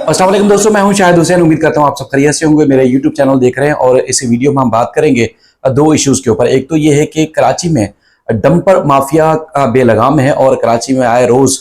अस्सलाम वालेकुम दोस्तों, मैं हूं शाहिद हुसैन। उम्मीद करता हूं आप सब खैरियत से होंगे। मेरे यूट्यूब चैनल देख रहे हैं और इस वीडियो में हम बात करेंगे दो इश्यूज के ऊपर। एक तो ये है कि कराची में डंपर माफिया बेलगाम है और कराची में आए रोज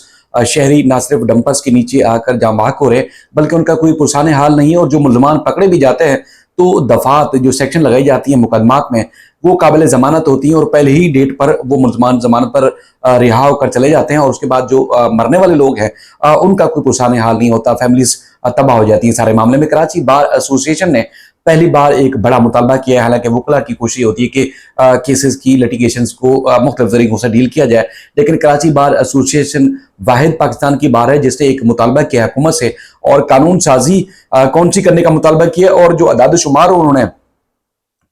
शहरी ना सिर्फ डंपर्स के नीचे आकर जाम बहक हो रहे, बल्कि उनका कोई पुरसाने हाल नहीं है। और जो मुल्जमान पकड़े भी जाते हैं तो दफात जो सेक्शन लगाई जाती है मुकदमात में, वो काबिल जमानत होती हैं और पहले ही डेट पर वो मुल्जमान जमानत पर रिहा होकर चले जाते हैं। और उसके बाद जो मरने वाले लोग हैं उनका कोई पुरसाने हाल नहीं होता, फैमिलीज तबाह हो जाती है सारे मामले में। कराची बार एसोसिएशन ने पहली बार एक बड़ा मुतालबा किया है। हालांकि वकला की कोशिश होती है कि केसेस की लिटिगेशंस को मुख्तलिफ तरीकों से डील किया जाए, लेकिन कराची बार एसोसिएशन वाहिद पाकिस्तान की बार है जिसने एक मुतालबा किया हुकूमत से और कानून साजी कौन सी करने का मुतालबा किया और जो अदाद शुमार उन्होंने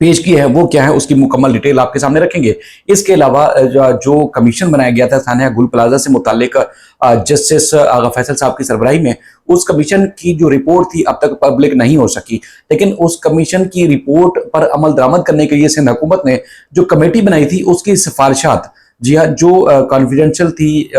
पेश की है वो क्या है, उसकी मुकम्मल डिटेल आपके सामने रखेंगे। इसके अलावा जो कमीशन बनाया गया था सानिया गुल प्लाजा से मुतालिक जस्टिस आगा फैसल साहब की सरबराही में, उस कमीशन की जो रिपोर्ट थी अब तक पब्लिक नहीं हो सकी। लेकिन उस कमीशन की रिपोर्ट पर अमल दरामद करने के लिए सिंध हुकूमत ने जो कमेटी बनाई थी उसकी सिफारिशात, जी हाँ, जो कॉन्फिडेंशियल थी,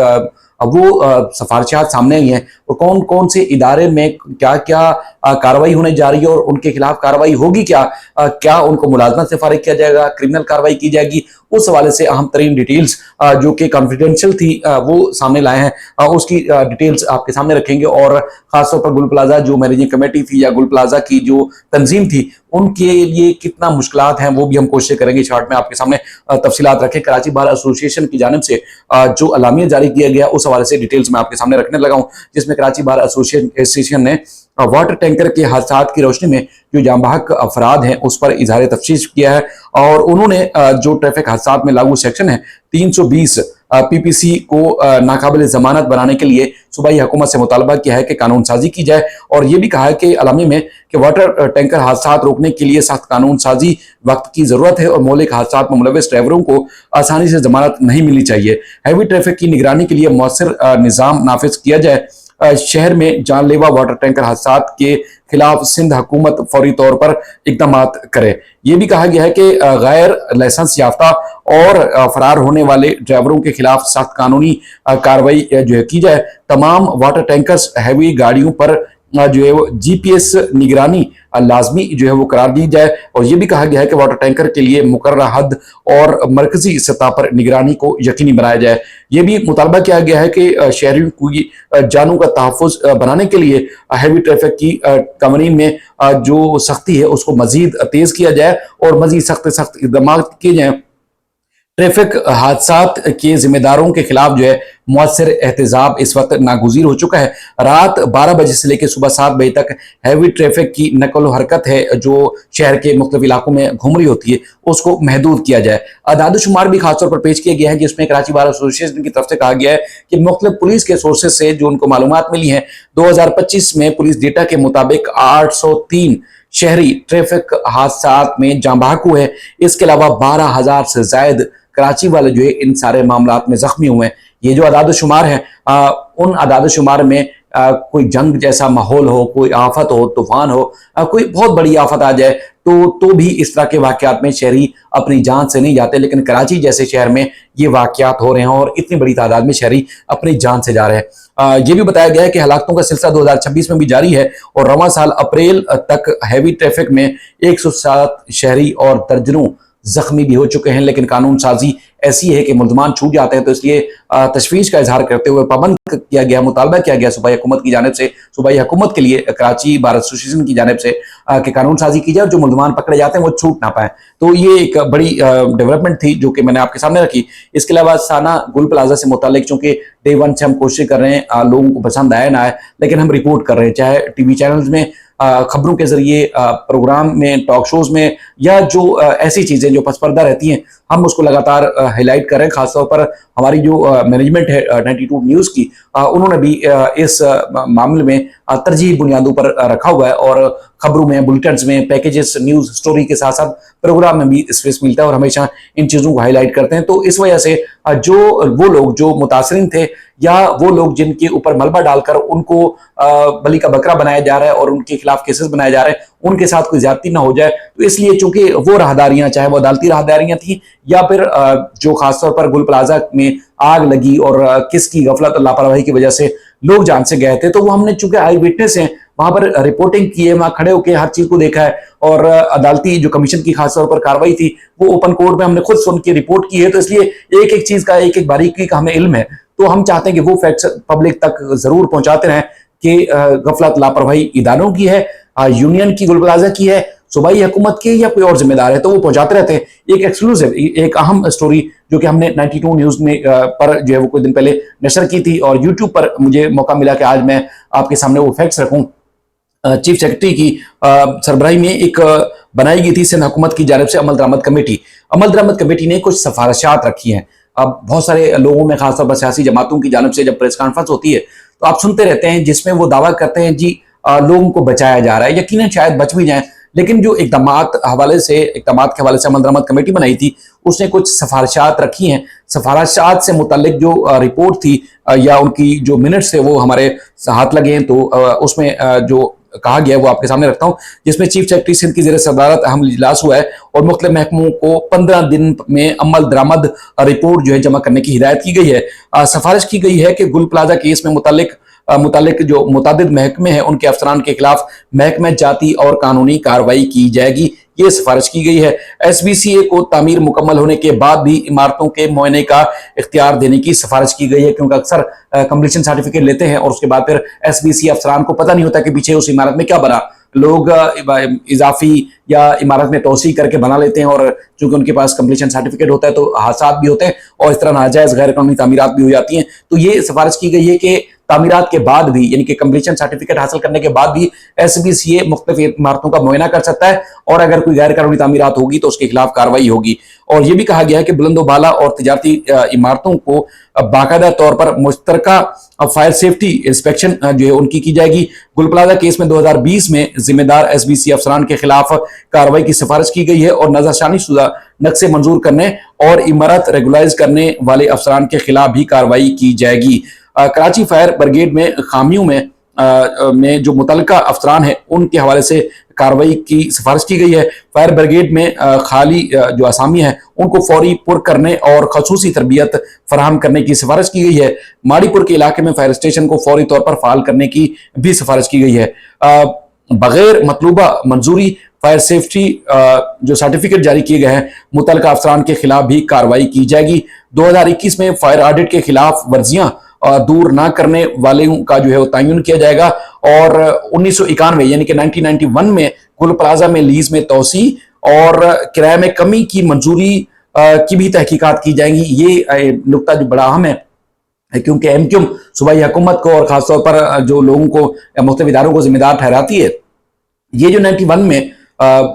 अब वो सिफारिशात सामने आई हैं और कौन कौन से इदारे में क्या क्या कार्रवाई होने जा रही है और उनके खिलाफ कार्रवाई होगी क्या, क्या उनको मुलाजमत से फारिग किया जाएगा, क्रिमिनल कार्रवाई की जाएगी, उस हवाले से अहम तरीन डिटेल्स जो कि कॉन्फिडेंशियल थी वो सामने लाए हैं। उसकी डिटेल्स आपके सामने रखेंगे और खासतौर पर गुल प्लाजा जो मैनेजिंग कमेटी थी या गुल प्लाजा की जो तंजीम थी उनके लिए कितना मुश्किलात हैं वो भी हम कोशिश करेंगे शार्ट में आपके सामने तफसीलात रखें। कराची बार एसोसिएशन की जानिब से जो अलामिया जारी किया गया उस हवाले से डिटेल्स मैं आपके सामने रखने लगा हूं, जिसमें कराची बार एसोसिएशन ने वाटर टैंकर के हादसात की रोशनी में जो जाम बहक अफराद हैं उस पर इजहार तफ्तीश किया है। और उन्होंने जो ट्रैफिक हादसात में लागू सेक्शन है 320 पीपीसी को नाकाबिल जमानत बनाने के लिए सूबाई हुकूमत से मुतालबा किया है कि कानून साजी की जाए। और ये भी कहा है कि अलामी में कि वाटर टैंकर हादसात रोकने के लिए सख्त कानून साजी वक्त की जरूरत है और मौलिक हादसात में मुलविस ड्राइवरों को आसानी से जमानत नहीं मिलनी चाहिए। हैवी ट्रैफिक की निगरानी के लिए मौसर निज़ाम नाफिज किया जाए। शहर में जानलेवा वाटर टैंकर हादसात के खिलाफ सिंध हुकूमत फौरी तौर पर इकदाम करे। यह भी कहा गया है कि गैर लाइसेंस याफ्ता और फरार होने वाले ड्राइवरों के खिलाफ सख्त कानूनी कार्रवाई जो है की जाए। तमाम वाटर टैंकर्स हैवी गाड़ियों पर जो है वो जीपीएस निगरानी लाजमी जो है वो करार दी जाए। और ये भी कहा गया है कि वाटर टैंकर के लिए मुकर्रर हद और मरकजी सतह पर निगरानी को यकीनी बनाया जाए। ये भी मुतालबा किया गया है कि शहरियों की जानों का तहफ़्फ़ुज़ बनाने के लिए हैवी ट्रैफिक की कवानीन में जो सख्ती है उसको मजीद तेज किया जाए और मजीद सख्त इक़दाम किए जाए। ट्रैफिक हादसात के जिम्मेदारों के खिलाफ जो है मौसर एहतजाब इस वक्त नागुज़ीर हो चुका है। रात 12 बजे से लेकर सुबह 7 बजे तक हैवी ट्रैफिक की नकल हरकत है जो शहर के मुख्तलिफ इलाकों में घूम रही होती है उसको महदूद किया जाए। अदाद शुमार भी खासतौर पर पेश किया गया है जिसमें कराची बार एसोसिएशन की तरफ से कहा गया है कि मुख्तलिफ पुलिस के सोर्सेज से जो उनको मालूमात मिली हैं 2025 में पुलिस डेटा के मुताबिक 803 शहरी ट्रैफिक हादसात में जाम बहक हुए हैं। इसके अलावा 12,000 से ज्यादा कराची वाले जो है इन सारे मामलात में जख्मी हुए हैं। ये जो अदाद शुमार है उन अदाद शुमार में कोई जंग जैसा माहौल हो, कोई आफत हो, तूफान हो, कोई बहुत बड़ी आफत आ जाए तो भी इस तरह के वाकयात में शहरी अपनी जान से नहीं जाते, लेकिन कराची जैसे शहर में ये वाकयात हो रहे हैं और इतनी बड़ी तादाद में शहरी अपनी जान से जा रहे हैं। ये भी बताया गया है कि हलाकतों का सिलसिला 2026 में भी जारी है और रवां साल अप्रैल तक हैवी ट्रैफिक में 107 शहरी और दर्जनों जख्मी भी हो चुके हैं। लेकिन कानून साजी ऐसी है कि मुल्जमान छूट जाते हैं, तो इसलिए तशवीश का इजहार करते हुए पाबंद किया गया, मुतालबा किया गया सूबाई हुकूमत की जानिब से, सूबाई हुकूमत के लिए कराची बार एसोसिएशन की जानिब से कि कानून साजी की जाए, जो मुल्जमान पकड़े जाते हैं वो छूट ना पाए। तो ये एक बड़ी डेवलपमेंट थी जो कि मैंने आपके सामने रखी। इसके अलावा साना गुल प्लाजा से मुतालिक चूंकि डे वन से हम कोशिश कर रहे हैं लोगों को पसंद आए ना आए, लेकिन हम रिपोर्ट कर रहे हैं, चाहे टीवी चैनल्स में खबरों के जरिए, प्रोग्राम में, टॉक शोज में, या जो ऐसी चीजें जो पसपर्दा रहती हैं हम उसको लगातार हाईलाइट कर रहे हैं। खासतौर पर हमारी जो मैनेजमेंट है 92 न्यूज़ की, उन्होंने भी इस मामले में तरजीही बुनियादों पर रखा हुआ है और खबरों में, बुलेटिन्स में, पैकेजेस, न्यूज़ स्टोरी के साथ साथ प्रोग्राम में भी स्पेस मिलता है और हमेशा इन चीज़ों को हाईलाइट करते हैं। तो इस वजह से जो वो लोग जो मुतासरीन थे या वो लोग जिनके ऊपर मलबा डालकर उनको बलि का बकरा बनाया जा रहा है और उनके खिलाफ केसेस बनाए जा रहे हैं, उनके साथ कोई ज्यादती ना हो जाए, तो इसलिए चूंकि वो राहदारियां, चाहे वो अदालती राहदारियां थी या फिर जो खासतौर पर गुल प्लाजा में आग लगी और किसकी गफलत और लापरवाही की वजह से लोग जान से गए थे, तो वो हमने चूंकि आई विटनेस हैं वहां पर रिपोर्टिंग की है, वहां खड़े होकर हर चीज को देखा है और अदालती जो कमीशन की खासतौर पर कार्रवाई थी वो ओपन कोर्ट में हमने खुद सुन के रिपोर्ट की है। तो इसलिए एक एक चीज का एक एक बारीकी का हमें इल्म है। तो हम चाहते हैं कि वो फैक्ट्स पब्लिक तक जरूर पहुंचाते रहें कि गफलत लापरवाही इदारों की है, यूनियन की, गुल प्लाजा की है, सूबाई हुकूमत की, या कोई और जिम्मेदार है, तो वो पहुंचाते रहते हैं। एक एक्सक्लूसिव, एक अहम स्टोरी जो कि हमने 92 न्यूज में पर जो है वो कुछ दिन पहले नशर की थी और यूट्यूब पर मुझे मौका मिला कि आज मैं आपके सामने वो फैक्ट्स रखूं। चीफ सेक्रेटरी की सरबराही में एक बनाई गई थी सिंध हुकूमत की जानिब से अमल दरामद कमेटी। अमल दरामद कमेटी ने कुछ सिफारिशात रखी हैं। अब बहुत सारे लोगों में, खासतौर पर सियासी जमातों की जानिब से जब प्रेस कॉन्फ्रेंस होती है तो आप सुनते रहते हैं जिसमें वो दावा करते हैं जी लोगों को बचाया जा रहा है। यकीनन शायद बच भी जाए, लेकिन जो इकदामात के हवाले से अमल दरामद कमेटी बनाई थी उसने कुछ सिफारिशात रखी हैं। सिफारिशात से मुताल्लिक जो रिपोर्ट थी या उनकी जो मिनट्स थे वो हमारे हाथ लगे हैं। तो उसमें जो कहा गया है वो आपके सामने रखता हूं, जिसमें चीफ सेक्रेटरी सिंध की ज़ेर सदारत अहम इजलास हुआ है और मुख्तलिफ महकमों को 15 दिन में अमल दरामद रिपोर्ट जो है जमा करने की हिदायत की गई है। सिफारिश की गई है कि गुल प्लाजा केस में मुतालिक जो मुतादिद महकमे हैं उनके अफसरान के खिलाफ महकमा जाती और कानूनी कार्रवाई की जाएगी, ये सिफारिश की गई है। SBCA को तामीर मुकम्मल होने के बाद भी इमारतों के मुआयने का इख्तियार देने की सिफारिश की गई है, क्योंकि अक्सर कंप्लीशन सर्टिफिकेट लेते हैं और उसके बाद फिर SBCA अफसरान को पता नहीं होता कि पीछे उस इमारत में क्या बना। लोग इजाफी या इमारत में तोसी करके बना लेते हैं और चूंकि उनके पास कंप्लीशन सर्टिफिकेट होता है तो हादसात भी होते हैं और इस तरह नाजायज गैर कानूनी तामीरात भी हो जाती हैं। तो ये सिफारिश की गई है कि तामीरात के बाद भी, यानी कि कंप्लीशन सर्टिफिकेट हासिल करने के बाद भी SBCA मुख्तलिफ इमारतों का मुआयना कर सकता है और अगर कोई गैर कानूनी तामीरात होगी तो उसके खिलाफ कार्रवाई होगी। और यह भी कहा गया है कि बुलंदोबाला और तिजारती इमारतों को बाकायदा तौर पर मुश्तरका फायर सेफ्टी इंस्पेक्शन जो है उनकी की जाएगी। गुल प्लाजा केस में 2020 में जिम्मेदार SBCA अफसरान के खिलाफ कार्रवाई की सिफारिश की गई है और नजरसानी शुदा नक्शे मंजूर करने और इमारत रेगुलाइज करने वाले अफसरान के खिलाफ भी कार्रवाई की जाएगी। कराची फायर ब्रिगेड में खामियों में जो मुतलका अफसरान है उनके हवाले से कार्रवाई की सिफारिश की गई है। फायर ब्रिगेड में खाली जो असामी है उनको फौरी पुर करने और खसूसी तरबियत फराहम करने की सिफारिश की गई है। माड़ीपुर के इलाके में फायर स्टेशन को फौरी तौर पर फाल करने की भी सिफारिश की गई है। बगैर मतलूबा मंजूरी फायर सेफ्टी जो सर्टिफिकेट जारी किए गए हैं मुतलका अफसरान के खिलाफ भी कार्रवाई की जाएगी। 2021 में फायर ऑडिट के खिलाफ वर्जियां दूर ना करने वालों का जो है वो तयन किया जाएगा और 1991 यानी कि 1991 में गुल प्लाजा में लीज में तोसी और किराए में कमी की मंजूरी की भी तहकीकात की जाएंगी। ये नुकता जो बड़ा अहम है क्योंकि एमक्यूएम सूबाई हुकूमत को और खासतौर पर जो लोगों को या मुख्तलिफ इदारों को जिम्मेदार ठहराती है। ये जो 91 में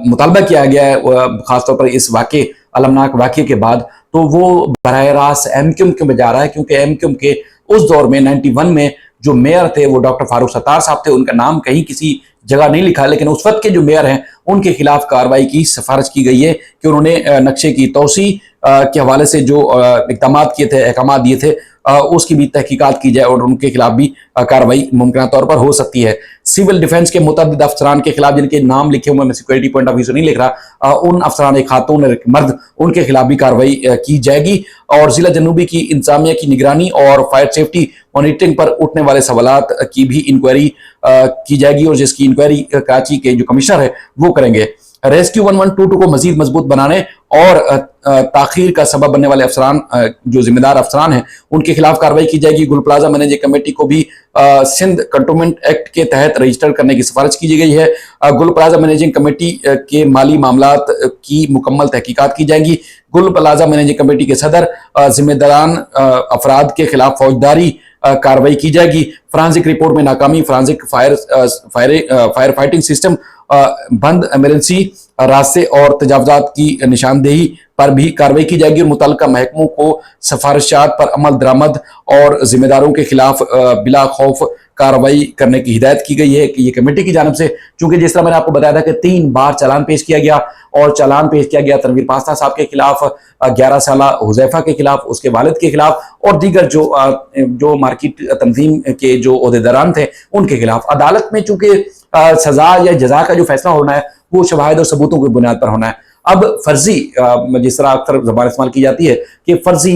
मुतालबा किया गया है खासतौर पर इस वाक़े अलमनाक वाक़े के बाद, तो वो बराह रास्त एमक्यूएम के में जा रहा है क्योंकि एमक्यूएम के उस दौर में 91 में जो मेयर थे वो डॉक्टर फारूक सत्तार साहब थे। उनका नाम कहीं किसी जगह नहीं लिखा, लेकिन उस वक्त के जो मेयर हैं उनके खिलाफ कार्रवाई की सिफारिश की गई है कि उन्होंने नक्शे की तोसी के हवाले से जो इक़दाम किए थे, अहकाम दिए थे, उसकी भी तहकीकात की जाए और उनके खिलाफ भी कार्रवाई मुमकिन तौर पर हो सकती है। सिविल डिफेंस के मुतअद्दिद अफसरान के खिलाफ जिनके नाम लिखे हुए, मैं सिक्योरिटी पॉइंट ऑफ व्यू से नहीं लिख रहा, उन अफसरान, एक खातून और एक मर्द, उनके खिलाफ भी कार्रवाई की जाएगी। और जिला जनूबी की इंतजामिया की निगरानी और फायर सेफ्टी मॉनिटरिंग पर उठने वाले सवालात की भी इंक्वायरी की जाएगी और जिसकी इंक्वायरी कराची के जो कमिश्नर है वो करेंगे। रेस्क्यू 1122 को मजीद मजबूत बनाने और ताखीर का सबब बनने वाले अफसरान, जो जिम्मेदार अफसरान हैं, उनके खिलाफ कार्रवाई की जाएगी। गुल प्लाजा मैनेजिंग कमेटी को भी सिंध कंटोनमेंट एक्ट के तहत रजिस्टर करने की सिफारिश की गई है। गुल प्लाजा मैनेजिंग कमेटी के माली मामलात की मुकम्मल तहकीकात की जाएंगी। गुल प्लाजा मैनेजिंग कमेटी के सदर जिम्मेदारान अफराद के खिलाफ फौजदारी कार्रवाई की जाएगी। फ्रांसिक रिपोर्ट में नाकामी, फ्रांसिक फायर फाइटिंग सिस्टम बंद, इमरजेंसी रास्ते और तजावजात की निशानदेही पर भी कार्रवाई की जाएगी और मुतल्लिका महकमों को सिफारिशात पर अमल दरामद और जिम्मेदारों के खिलाफ बिला खौफ कार्रवाई करने की हिदायत की गई है कि ये कमेटी की जानिब से। चूंकि जिस तरह मैंने आपको बताया था कि 3 बार चालान पेश किया गया और चालान पेश किया गया तनवीर पास्ता साहब के खिलाफ, 11 साला हुजैफा के खिलाफ, उसके वालिद के खिलाफ और दीगर जो मार्केट तंजीम के जो ओहदेदारान थे उनके खिलाफ। अदालत में चूंकि सजा या जजा का जो फैसला होना है वो शवाहिद और सबूतों की बुनियाद पर होना है। अब फर्जी, जिस तरह अक्सर जबान इस्तेमाल की जाती है कि फर्जी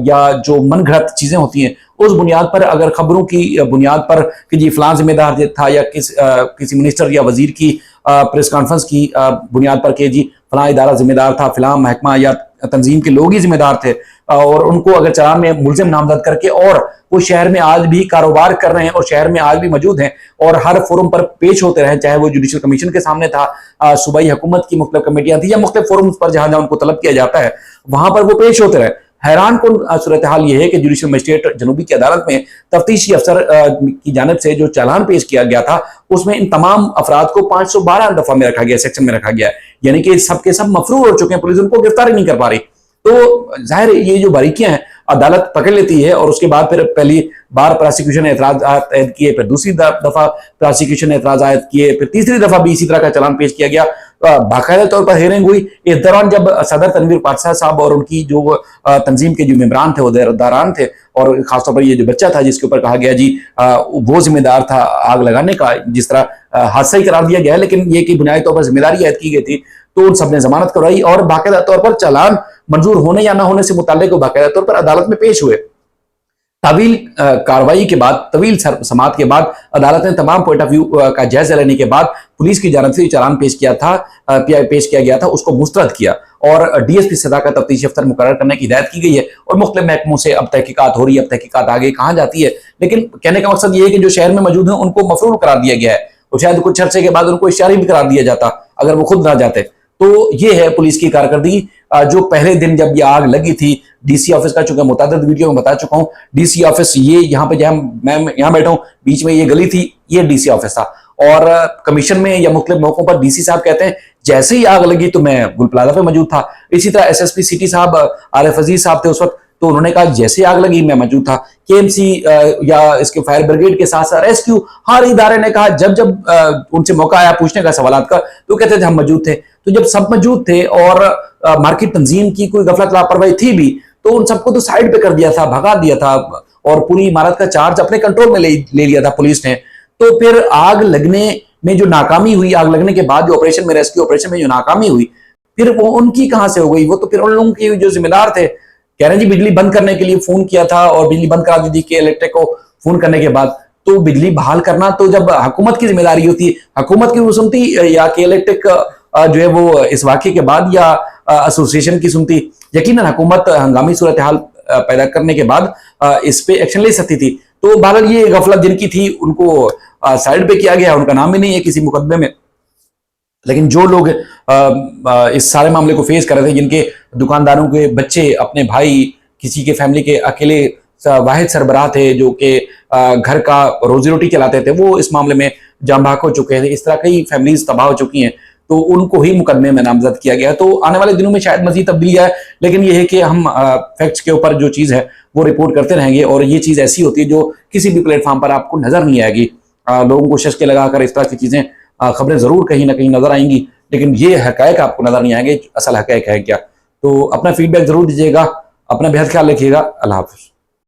या जो मन घड़त चीजें होती हैं, उस बुनियाद पर अगर खबरों की बुनियाद पर कि जी फलां जिम्मेदार था या किसी मिनिस्टर या वजीर की प्रेस कॉन्फ्रेंस की बुनियाद पर कि जी फलां इदारा जिम्मेदार था, फलां महकमा या तंजीम के लोग ही जिम्मेदार थे, और उनको अगर चालान में मुलजिम नामजद करके और वो शहर में आज भी कारोबार कर रहे हैं और शहर में आज भी मौजूद हैं और हर फोरम पर पेश होते रहे, चाहे वो जुडिशल कमीशन के सामने था, सूबाई हुकूमत की मुख्तलिफ कमेटियां थी या मुख्तलिफ फोरम्स पर जहां जहां उनको तलब किया जाता है वहां पर वो पेश होते रहे। हैरान कौन सूरत हाल यह है कि जुडिशल मजिस्ट्रेट जनूबी की अदालत में तफ्तीशी अफसर की जानिब से जो चालान पेश किया गया था उसमें इन तमाम अफराद को 512 दफा में रखा गया, सेक्शन में रखा गया है, यानी कि सब के सब मफरूर हो चुके हैं, पुलिस उनको गिरफ्तार ही नहीं कर पा रही। तो जाहिर ये जो बारीकियां हैं अदालत पकड़ लेती है और उसके बाद फिर पहली बार प्रोसिक्यूशन ने एतराज आयद किए, फिर दूसरी दफा प्रोसिक्यूशन ने एतराज आयद किए, फिर तीसरी दफा भी इसी तरह का चालान पेश किया गया। बाकायदा तौर पर हेयरिंग हुई। इस दौरान जब सदर तनवीर पातशाह साहब और उनकी जो तंजीम के जो मेंबरान थे, उहदेदारान थे, और खासतौर पर ये जो बच्चा था जिसके ऊपर कहा गया जी वो जिम्मेदार था आग लगाने का, जिस तरह हादसा ही करार दिया गया है, लेकिन ये कि बुनियादी तौर पर जिम्मेदारी आयद की गई थी, तो उन सब ने जमानत करवाई और बाकायदा तौर पर चालान मंजूर होने या ना होने से मुताल्लिक बाकायदा तौर पर अदालत में पेश हुए। तवील कार्रवाई के बाद, तवील समात के बाद अदालत ने तमाम पॉइंट ऑफ व्यू का जायजा लेने के बाद पुलिस की जानब से चालान पेश किया गया था उसको मुस्तरद किया और डीएसपी सदा का तफ्तीशी अफसर मुकर्रर करने की हिदायत की गई है और मुख्तलिफ महकमों से अब तहकीकात हो रही है। अब तहकीकात आगे कहाँ जाती है, लेकिन कहने का मकसद ये है कि जो शहर में मौजूद है उनको मफरूर करार दिया गया है और शायद कुछ अर्से के बाद उनको इशारे भी करार दिया जाता अगर वो खुद ना जाते। तो ये है पुलिस की कारकर्दगी। जो पहले दिन जब ये आग लगी थी डीसी ऑफिस का, चूंकि मुतादिद वीडियो में बता चुका हूं, डीसी ऑफिस ये यहाँ पे जहां मैं यहाँ बैठा हूं बीच में ये गली थी, ये डीसी ऑफिस था और कमीशन में या मुख्तलिफ मौकों पर डीसी साहब कहते हैं जैसे ही आग लगी तो मैं गुल प्लाजा पे मौजूद था। इसी तरह एसएसपी सिटी साहब आरिफ अजीज साहब थे उस वक्त, तो उन्होंने कहा जैसे आग लगी मैं मौजूद था। केएमसी या इसके फायर ब्रिगेड के साथ साथ रेस्क्यू हर इदारे ने कहा, जब जब उनसे मौका आया पूछने का सवालात का तो कहते थे हम मौजूद थे। तो जब सब मौजूद थे और मार्केट तंजीम की कोई गफलत लापरवाही थी भी तो उन सबको तो साइड पे कर दिया था, भगा दिया था और पूरी इमारत का चार्ज अपने कंट्रोल में ले लिया था पुलिस ने। तो फिर आग लगने में जो नाकामी हुई, आग लगने के बाद जो ऑपरेशन में, रेस्क्यू ऑपरेशन में जो नाकामी हुई, फिर वो उनकी कहां से हो गई? वो तो फिर उन लोगों के जो जिम्मेदार थे, कह रहे हैं जी बिजली बंद करने के लिए फोन किया था और बिजली बंद करा दी थी कि इलेक्ट्रिक को फोन करने के बाद। तो बिजली बहाल करना तो जब हुकूमत की जिम्मेदारी होती है, हुकूमत की वो सुनती या कि इलेक्ट्रिक जो है वो इस वाक़े के बाद या एसोसिएशन की सुनती? यकीनन हुकूमत हंगामी सूरत हाल पैदा करने के बाद इस पे एक्शन ले सकती थी। तो बहरहाल ये गफलत जिनकी थी उनको साइड पे किया गया, उनका नाम भी नहीं है किसी मुकदमे में। लेकिन जो लोग इस सारे मामले को फेस कर रहे थे, जिनके दुकानदारों के बच्चे, अपने भाई, किसी के फैमिली के अकेले वाहिद सरबराह थे जो कि घर का रोजी रोटी चलाते थे, वो इस मामले में जाम बहक हो चुके थे। इस तरह कई फैमिलीज तबाह हो चुकी हैं, तो उनको ही मुकदमे में नामजद किया गया। तो आने वाले दिनों में शायद मजीद तब्दीली आए, लेकिन यह है कि हम फैक्ट्स के ऊपर जो चीज़ है वो रिपोर्ट करते रहेंगे और ये चीज़ ऐसी होती है जो किसी भी प्लेटफॉर्म पर आपको नजर नहीं आएगी। लोगों को शशके लगाकर इस तरह की चीज़ें, खबरें ज़रूर कहीं ना कहीं नजर आएंगी, लेकिन ये हकायक आपको नजर नहीं आएंगे असल हकायक है क्या। तो अपना फीडबैक जरूर दीजिएगा, अपना बेहद ख्याल रखिएगा। अल्लाह हाफ़िज़।